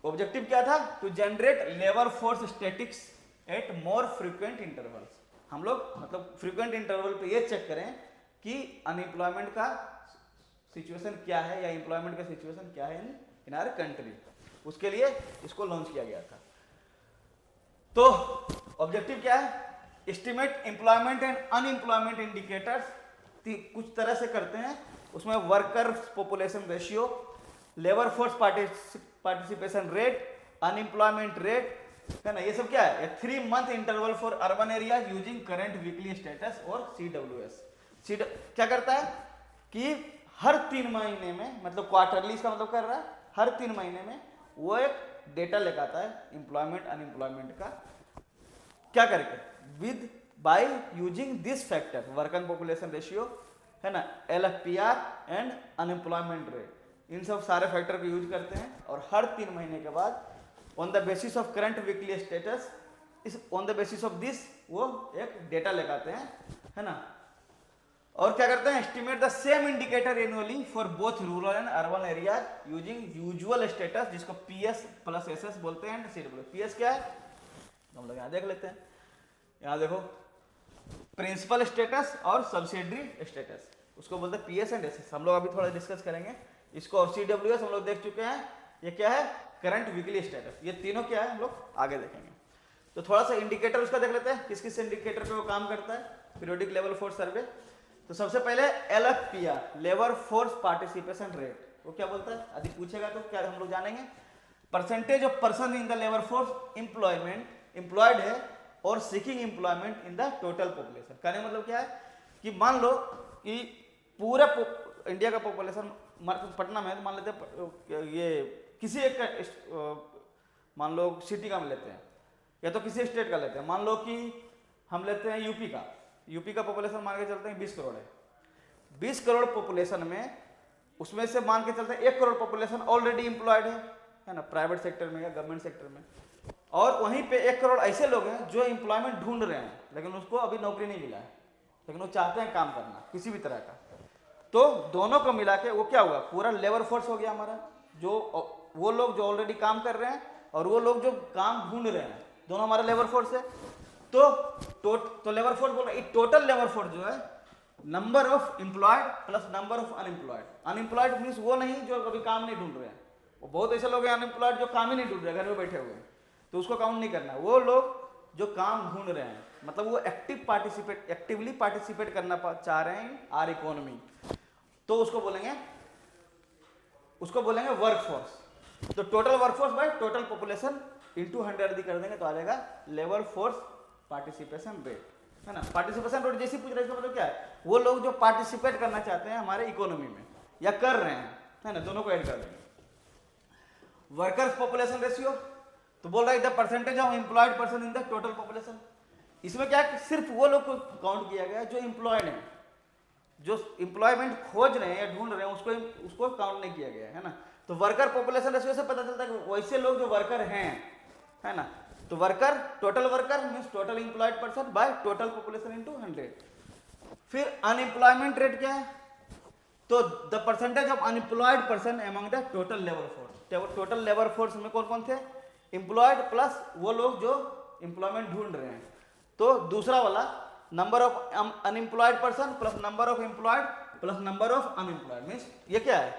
Objective क्या था, to generate labour force statistics at more frequent intervals. हम लोग मतलब फ्रीक्वेंट इंटरवल पे ये चेक करें कि अनएम्प्लॉयमेंट का सिचुएशन क्या है या एम्प्लॉयमेंट का सिचुएशन क्या है इन आवर कंट्री, उसके लिए इसको लॉन्च किया गया था। तो ऑब्जेक्टिव क्या है, estimate employment and unemployment indicators कुछ तरह से करते हैं, उसमें worker population ratio, labour force participation rate, unemployment rate, है ना, ये सब क्या है, 3 month interval for urban area using current weekly status और CWS। क्या करता है कि हर 3 महीने में, मतलब क्वार्टरली, इसका मतलब कर रहा है हर 3 महीने में वो एक डेटा लेकर आता है एम्प्लॉयमेंट अनएम्प्लॉयमेंट का, क्या करके, with by using this factor, worker population ratio, है ना, LFPR एंड अनएम्प्लॉयमेंट रेट, इन सब सारे फैक्टर को यूज करते हैं। और हर 3 महीने के बाद on the basis of current weekly status, इस on the basis of this वो एक डेटा लेकर आते हैं, है ना। और क्या करते हैं, estimate the same indicator annually for both rural and urban area using usual status, जिसको PS + SS बोलते हैं, CW। PS क्या है हम लोग यहाँ देख लेते हैं, यहाँ देखो, प्रिंसिपल स्टेटस और सब्सिडरी स्टेटस, उसको बोलते हैं PS एंड SS। हम लोग अभी थोड़ा डिस्कस करेंगे इसको। और CWS हम लोग देख चुके हैं, ये क्या है, करंट वीकली स्टेटस। ये तीनों क्या है हम लोग आगे देखेंगे। तो थोड़ा सा इंडिकेटर उसका देख लेते हैं, किस किस इंडिकेटर पे वो काम करता है पीरियोडिक लेबर फोर्स सर्वे। तो सबसे पहले LFPR, labour force participation rate, वो क्या बोलता है, यदि पूछेगा तो क्या हम लोग जानेंगे, percentage of person in the labour force employed है और seeking employment in the total population. कहने मतलब क्या है कि मान लो कि पूरा इंडिया का पॉपुलेशन पटना में है, तो मान लेते हैं ये किसी एक का, मान लो सिटी का हम लेते हैं या तो किसी स्टेट का लेते हैं, मान लो कि हम लेते हैं यूपी का पॉपुलेशन मान के चलते हैं 20 करोड़ है। 20 करोड़ पॉपुलेशन में उसमें से मान के चलते हैं 1 करोड़ पॉपुलेशन ऑलरेडी एम्प्लॉयड है ना, प्राइवेट सेक्टर में या गवर्नमेंट सेक्टर में, और वहीं पे 1 करोड़ ऐसे लोग हैं जो एम्प्लॉयमेंट ढूंढ रहे हैं लेकिन उसको अभी नौकरी नहीं मिला है, लेकिन वो चाहते हैं काम करना किसी भी तरह का। तो दोनों को मिला के वो क्या हुआ, पूरा लेबर फोर्स हो गया हमारा, जो वो लोग जो ऑलरेडी काम कर रहे हैं और वो लोग जो काम ढूंढ रहे हैं, दोनों हमारा लेबर फोर्स है। तो लेबर फोर्स बोल रहे हैं, टोटल लेबर फोर्स जो है number of employed plus number of unemployed. Unemployed means वो नहीं जो अभी काम नहीं ढूंढ रहे हैं, वो बहुत ऐसे लोग हैं अनएम्प्लॉयड जो काम ही नहीं ढूंढ रहे, घर में बैठे हुए हैं, तो उसको काउंट नहीं करना। वो लोग जो काम ढूंढ रहे हैं, मतलब वो एक्टिवली पार्टिसिपेट करना चाह रहे हैं आर इकोनॉमी, तो उसको बोलेंगे वर्कफोर्स। तो total workforce by total population into 100 यदि कर देंगे तो आ जाएगा लेबर फोर्स पार्टिसिपेशन रेट, है ना। पार्टिसिपेशन रेट जैसे पूछ रहे हैं, इसका मतलब क्या है, वो लोग जो पार्टिसिपेट करना चाहते हैं हमारे इकोनॉमी में या कर रहे हैं, है ना, दोनों को ऐड कर देंगे। वर्कर्स पॉपुलेशन रेशियो, तो बोल रहा है the percentage of employed person in the total population. इसमें क्या है कि सिर्फ वो लोग को काउंट किया गया जो एम्प्लॉयड है, जो एम्प्लॉयमेंट खोज रहे हैं या ढूंढ रहे हैं उसको काउंट नहीं किया गया है ना। तो वर्कर पॉपुलेशन रेशियो से पता चलता है कि वैसे लोग जो वर्कर हैं, है ना, तो total worker means total employed person by total population into 100। फिर अनएम्प्लॉयमेंट रेट क्या है, तो the percentage of unemployed person among the total labour force. Total labour force में कौन कौन थे, एम्प्लॉयड प्लस वो लोग जो एम्प्लॉयमेंट ढूंढ रहे हैं। तो दूसरा वाला number of unemployed person plus number of employed plus number of unemployed means ये क्या है,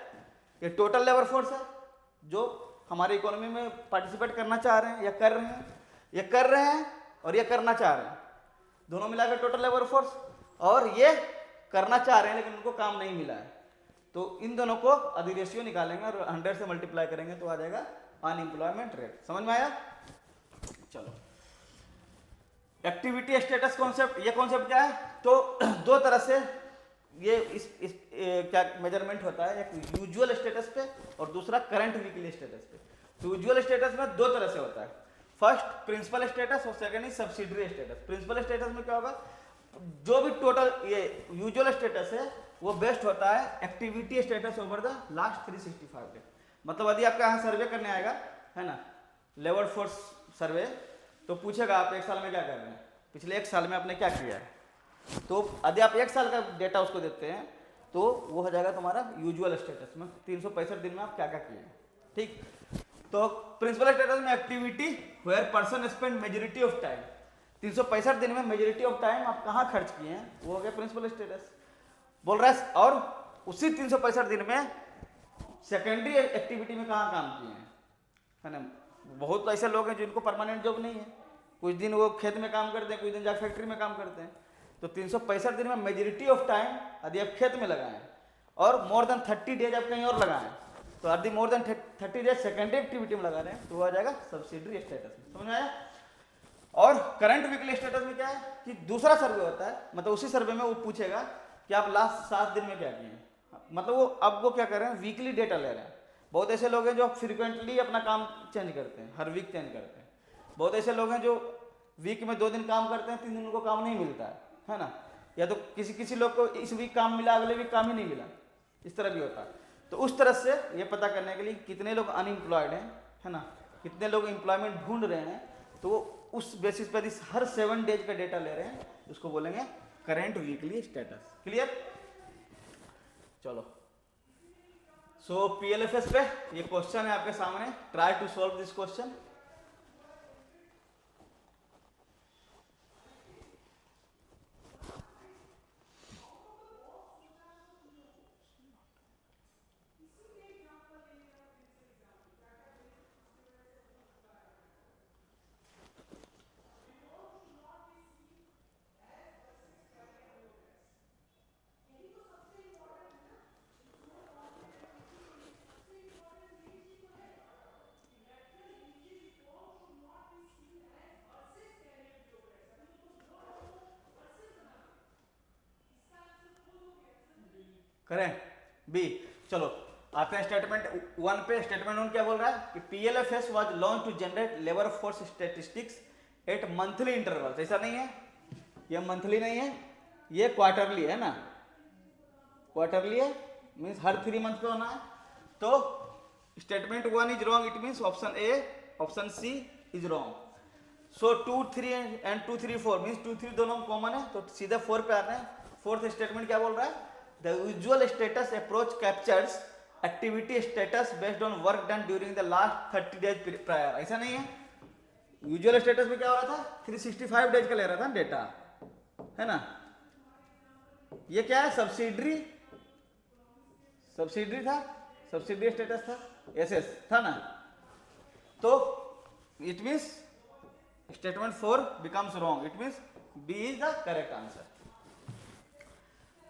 ये टोटल लेबर फोर्स है जो हमारी इकोनॉमी में पार्टिसिपेट करना चाह रहे हैं या कर रहे हैं, ये कर रहे हैं और ये करना चाह रहे हैं, दोनों मिलाकर टोटल लेबर फोर्स। और ये करना चाह रहे हैं लेकिन उनको काम नहीं मिला है, तो इन दोनों को अधिरेशियो निकालेंगे और 100 से मल्टीप्लाई करेंगे तो आ जाएगा अनएम्प्लॉयमेंट रेट। समझ में आया। चलो एक्टिविटी स्टेटस कॉन्सेप्ट, ये कॉन्सेप्ट क्या है, तो दो तरह से ये क्या मेजरमेंट होता है, एक यूजुअल स्टेटस पे और दूसरा करंट वीकली स्टेटस पे। तो यूजुअल स्टेटस में दो तरह से होता है, फर्स्ट प्रिंसिपल स्टेटस और second is subsidiary status. Principal status में क्या होगा, जो भी टोटल ये यूजुअल स्टेटस है वो बेस्ट होता है activity status over the last 365 day. मतलब यदि आपका यहाँ सर्वे करने आएगा, है ना, लेबर फोर्स सर्वे, तो पूछेगा आप 1 साल में क्या कर रहे हैं, पिछले 1 साल में आपने क्या किया है। तो यदि आप 1 साल का डेटा उसको देते हैं तो वो हो जाएगा तुम्हारा यूजुअल स्टेटस में 365 दिन में आप क्या क्या किए हैं। ठीक, तो प्रिंसिपल स्टेटस में activity where person spend majority of time, 365 दिन में मेजोरिटी ऑफ टाइम आप कहाँ खर्च किए हैं, वो हो गया प्रिंसिपल स्टेटस बोल रहा है। और उसी 365 दिन में सेकेंडरी एक्टिविटी में कहाँ काम किए हैं, है ना। बहुत ऐसे लोग हैं जिनको परमानेंट जॉब नहीं है, कुछ दिन वो खेत में काम करते हैं, कुछ दिन जाकर फैक्ट्री में काम करते हैं। तो 365 दिन में मेजोरिटी ऑफ टाइम यदि आप खेत में लगाएं और मोर देन 30 डेज आप कहीं और लगाएं, तो यदि more than 30 days secondary activity में लगा रहे हैं तो आ जाएगा सब्सिडरी स्टेटस में। समझ में आया। और करंट वीकली स्टेटस में क्या है कि दूसरा सर्वे होता है, मतलब उसी सर्वे में वो पूछेगा कि आप लास्ट 7 दिन में क्या किए हैं, मतलब वो क्या कर रहे हैं, वीकली डेटा ले रहे हैं। बहुत ऐसे लोग हैं जो फ्रिक्वेंटली अपना काम चेंज करते हैं, हर वीक चेंज करते हैं। बहुत ऐसे लोग हैं जो वीक में 2 दिन काम करते हैं, 3 दिन उनको काम नहीं मिलता है ना। या तो किसी लोग को इस वीक काम मिला, अगले वीक काम ही नहीं मिला, इस तरह भी होता है। तो उस तरह से ये पता करने के लिए कितने लोग अनएम्प्लॉयड हैं, है ना, कितने लोग एम्प्लॉयमेंट ढूंढ रहे हैं, तो वो उस बेसिस पर हर 7 डेज का डेटा ले रहे हैं, उसको बोलेंगे करेंट वीकली स्टेटस। क्लियर। चलो, सो पीएलएफएस पे ये क्वेश्चन है आपके सामने, try to solve this question. करें बी। चलो आते हैं स्टेटमेंट 1 पे। स्टेटमेंट 1 क्या बोल रहा है कि PLFS was launch to generate labour force statistics at monthly interval. ऐसा नहीं है, ये मंथली नहीं है, ये क्वार्टरली है ना, क्वार्टरली है, मीन्स हर 3 मंथ पे होना है। तो statement 1 is wrong, it means option A option C is wrong. So 2 3 and 2 3 4 means 2 3 दोनों कॉमन है, तो सीधा 4 पे आना है। फोर्थ स्टेटमेंट क्या बोल रहा है? The usual status approach captures activity status based on work done during the last 30 days prior. ऐसा नहीं है, यूजुअल स्टेटस में क्या हो रहा था, 365 डेज का ले रहा था डेटा, है ना। ये क्या है, सब्सिडरी था, सब्सिडरी स्टेटस था, एसएस था ना। तो it means statement 4 becomes wrong, it means B is the correct answer.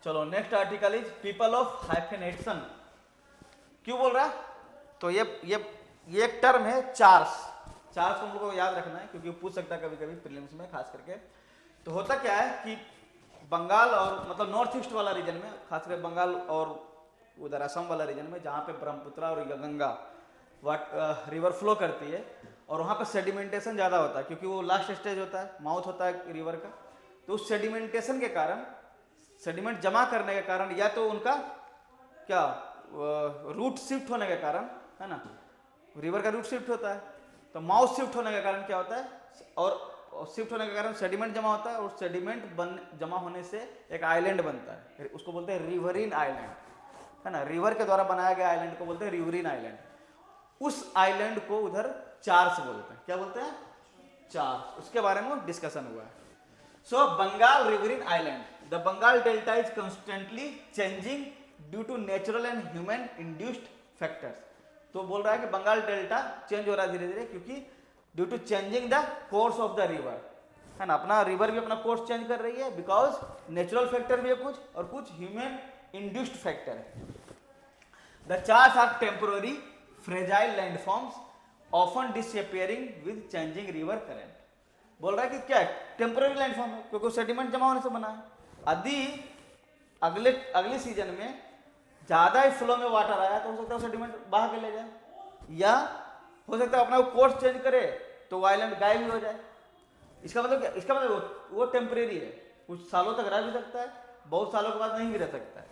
चलो next article is people of hyphenation. क्यों बोल रहा है? तो ये एक टर्म है चार्स को हम लोग को याद रखना है, क्योंकि पूछ सकता है कभी कभी प्रीलिम्स में खास करके। तो होता क्या है कि बंगाल और मतलब नॉर्थ ईस्ट वाला रीजन में, खासकर बंगाल और उधर असम वाला रीजन में, जहाँ पे ब्रह्मपुत्र और गंगा रिवर फ्लो करती है, और वहाँ पे सेडिमेंटेशन ज़्यादा होता है, क्योंकि वो लास्ट स्टेज होता है, माउथ होता है रिवर का। तो उस सेडिमेंटेशन के कारण, सेडिमेंट जमा करने के कारण, या तो उनका क्या रूट शिफ्ट होने के कारण, है ना, रिवर का रूट शिफ्ट होता है, तो माउथ शिफ्ट होने के कारण क्या होता है, और शिफ्ट होने के कारण सेडिमेंट जमा होता है, और सेडिमेंट जमा होने से एक आइलैंड बनता है, उसको बोलते हैं रिवरिन आइलैंड, है ना। रिवर के द्वारा बनाया गया आइलैंड को बोलते हैं रिवरिन आइलैंड। उस आइलैंड को उधर चार्स बोलते हैं। क्या बोलते हैं? चार्स। उसके बारे में डिस्कशन हुआ है। So Bengal riverine island, the Bengal delta is constantly changing due to natural and human induced factors. तो बोल रहा है कि बंगाल डेल्टा चेंज हो रहा है धीरे धीरे, क्योंकि due to changing the course of the river, है ना। अपना रिवर भी अपना कोर्स चेंज कर रही है, बिकॉज नेचुरल फैक्टर भी है कुछ, और कुछ ह्यूमन इंड्यूस्ड फैक्टर है। The chars are temporary fragile landforms often disappearing with changing river current. बोल रहा है कि क्या है, टेम्पोररी लैंडफॉर्म है, क्योंकि सेडिमेंट जमा होने से बना है। यदि अगले सीजन में ज्यादा ही फ्लो में वाटर आया तो हो सकता है सेडिमेंट बहा के ले जाए, या हो सकता है अपना कोर्स चेंज करे तो वो आइलैंड गायब ही हो जाए। इसका मतलब क्या? इसका मतलब वो टेम्परेरी है, कुछ सालों तक रह भी सकता है, बहुत सालों के बाद नहीं भी रह सकता है।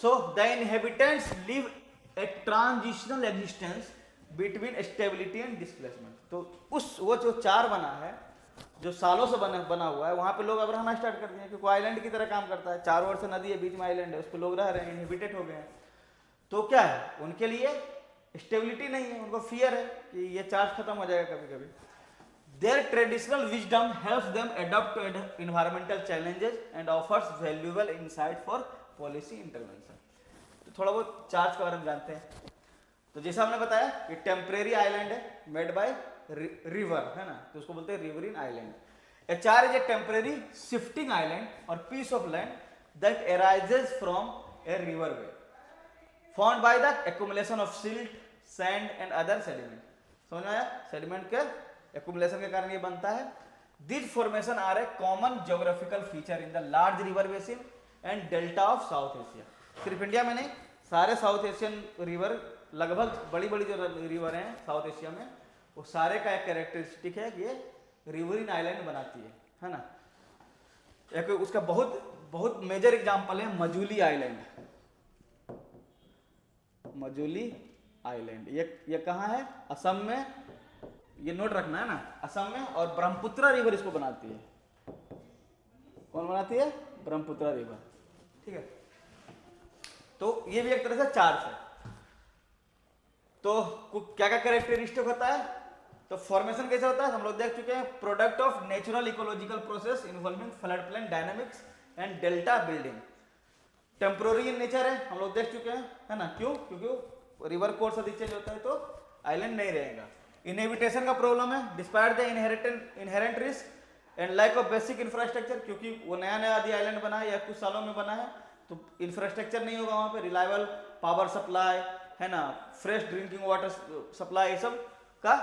So the inhabitants live a transitional existence between stability and displacement. तो वो जो चार बना है, जो सालों से बना हुआ है, वहां पे लोग अब रहना स्टार्ट कर दिए हैं, क्योंकि आइलैंड की तरह काम करता है। चारों ओर से नदी है, बीच में आइलैंड है, उस पर लोग रह रहे हैं, इनहेबिटेड हो गए हैं। तो क्या है, उनके लिए स्टेबिलिटी नहीं है, उनको फियर है कि ये चार्ज खत्म हो जाएगा कभी कभी। Their traditional wisdom helps them adapt to environmental challenges and offers valuable insight for policy intervention. तो थोड़ा बहुत चार्ज के बारे में जानते हैं। तो जैसा हमने बताया कि टेम्परेरी आइलैंड है मेड बाय रिवर, है ना, तो उसको बोलते हैं riverine island. A char is a temporary shifting island or piece of land that arises from a river bed formed by the accumulation of silt, sand and other sediment. समझ में आया? सेडिमेंट के एक्युमुलेशन के कारण ये बनता है। This formation are a common geographical feature in the large river basin and delta of South Asia. सिर्फ इंडिया में नहीं, सारे साउथ एशियन रिवर, लगभग बड़ी बड़ी जो रिवर हैं साउथ एशिया में, वो सारे का एक कैरेक्टरिस्टिक है कि ये रिवरिन आइलैंड बनाती है ना। एक उसका बहुत बहुत मेजर एग्जांपल है मजूली आइलैंड। मजूली आइलैंड ये कहाँ है? असम में। ये नोट रखना है ना, असम में। और ब्रह्मपुत्र रिवर इसको बनाती है। कौन बनाती है? ब्रह्मपुत्र रिवर, ठीक है। तो ये भी एक तरह से चार्ज है। तो क्या क्या कैरेक्टरिस्टिक होता है? तो फॉर्मेशन कैसे होता है हम लोग देख चुके हैं। Product of natural ecological process involving flood plain dynamics and delta building. Temporary in nature है, हम लोग देख चुके हैं, है ना। क्यों? क्योंकि रिवर कोर्स अधिक चेंज होता है तो आइलैंड नहीं रहेगा। इनहेबिटेशन का प्रॉब्लम है, despite the inherent risk and lack of basic infrastructure, क्योंकि वो नया आदि आइलैंड बना है या कुछ सालों में बना है, तो इंफ्रास्ट्रक्चर नहीं होगा वहाँ पे। रिलायबल पावर सप्लाई, है ना, फ्रेश ड्रिंकिंग वाटर सप्लाई, ये सब का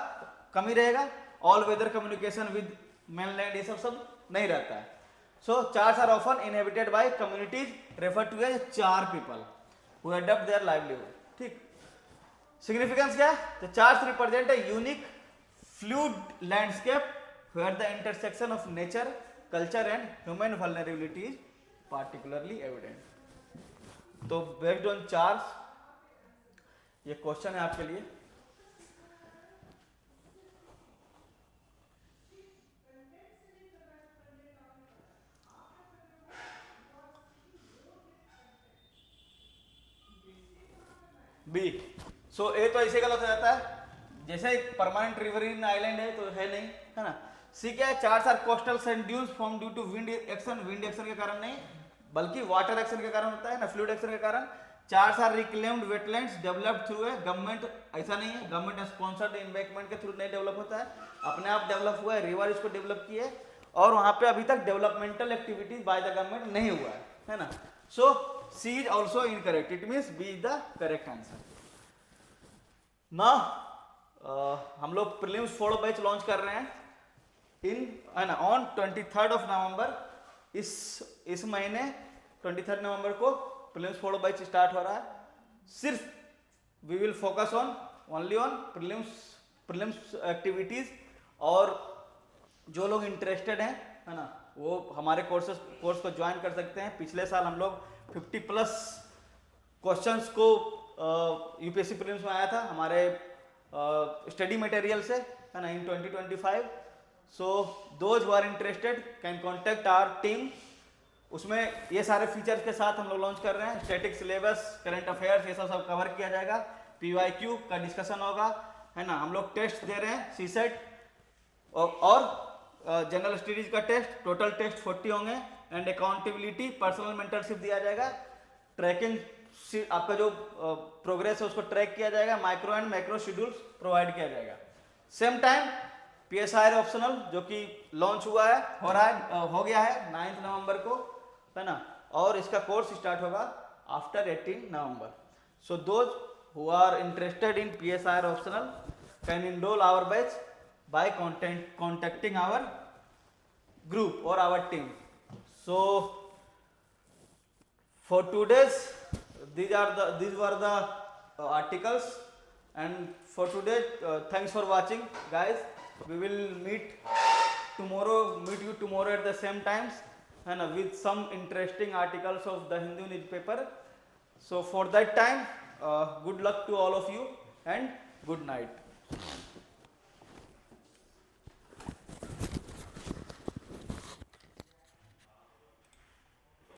कमी रहेगा। All weather communication with mainland, ये सब नहीं रहता है। So chars are often inhabited by communities refer to as char people who adopt their livelihood, ठीक। सिग्निफिकेंस क्या है? तो chars represent a unique fluid landscape where the intersection of nature, culture and human vulnerability is particularly evident. तो बेस्ड ऑन चार्स ये क्वेश्चन है आपके लिए। सो ए तो ऐसे गलत हो जाता है, जैसे परमानेंट रिवरीन आइलैंड है तो है नहीं, है ना। सी क्या है, chars are coastal sand dunes form due to wind action, wind action के कारण नहीं बल्कि वाटर एक्शन के कारण होता है ना, फ्लूइड एक्शन के कारण। Chars are reclaimed wetlands developed through a government, ऐसा नहीं है गवर्नमेंट स्पॉन्सर्ड एम्बैंकमेंट के थ्रू नहीं डेवलप होता है, अपने आप डेवलप हुआ है, रिवर इसको डेवलप किए, और वहां पे अभी तक developmental activities by the government नहीं हुआ है ना। So C is also incorrect, it means B is the correct answer. ना हम लोग प्रीलिम्स 4 बैच लॉन्च कर रहे हैं इन ऑन 23 नवंबर, इस महीने 23 नवंबर को प्रीलिम्स 4 बैच स्टार्ट हो रहा है। सिर्फ we will focus on only on prelims activities, और जो लोग इंटरेस्टेड हैं, है ना, वो हमारे कोर्स को ज्वाइन कर सकते हैं। पिछले साल हम लोग 50+ क्वेश्चंस को यूपीएससी प्रीलिम्स में आया था हमारे स्टडी मटेरियल से, है ना, in 2025। So those who are interested can contact our team. उसमें ये सारे फीचर्स के साथ हम लोग लॉन्च कर रहे हैं, स्टैटिक सिलेबस, करंट अफेयर्स, ये सब कवर किया जाएगा, पीवाईक्यू का डिस्कशन होगा, है ना। हम लोग टेस्ट दे रहे हैं, सीसेट और जनरल स्टडीज का टेस्ट, टोटल टेस्ट 40 होंगे, एंड अकाउंटेबिलिटी, पर्सनल मेंटरशिप दिया जाएगा, ट्रैकिंग आपका जो प्रोग्रेस है उसको ट्रैक किया जाएगा, micro and macro schedules provide किया जाएगा। सेम टाइम पीएसआईआर ऑप्शनल जो कि लॉन्च हुआ है, हो गया है 9 नवंबर को, है ना, और इसका कोर्स स्टार्ट होगा after 18 November. So those who are interested in PSIR optional can enroll our batch by contacting our group or our team. So for today's these were the articles, and for today thanks for watching guys. We will meet you tomorrow at the same times, and with some interesting articles of the Hindu newspaper. So for that time, good luck to all of you and good night.